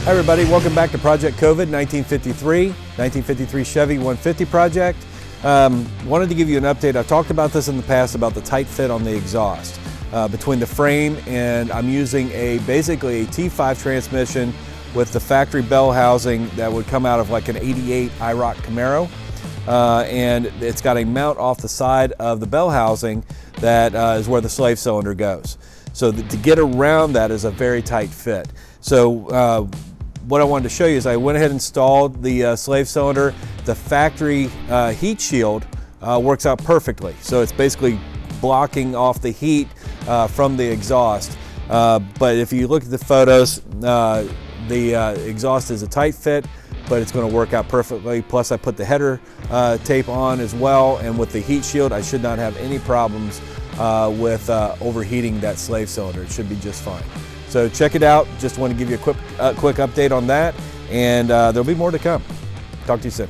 Hi everybody, welcome back to Project COVID 1953 Chevy 150 project. Wanted to give you an update. I've talked about this in the past about the tight fit on the exhaust between the frame, and I'm using basically a T5 transmission with the factory bell housing that would come out of like an 88 IROC Camaro. And it's got a mount off the side of the bell housing that is where the slave cylinder goes. So to get around that is a very tight fit. So what I wanted to show you is I went ahead and installed the slave cylinder. The factory heat shield works out perfectly. So it's basically blocking off the heat from the exhaust. But if you look at the photos, the exhaust is a tight fit, but it's going to work out perfectly. Plus I put the header tape on as well, and with the heat shield I should not have any problems with overheating that slave cylinder. It should be just fine. So check it out. Just want to give you a quick update on that, and there'll be more to come. Talk to you soon.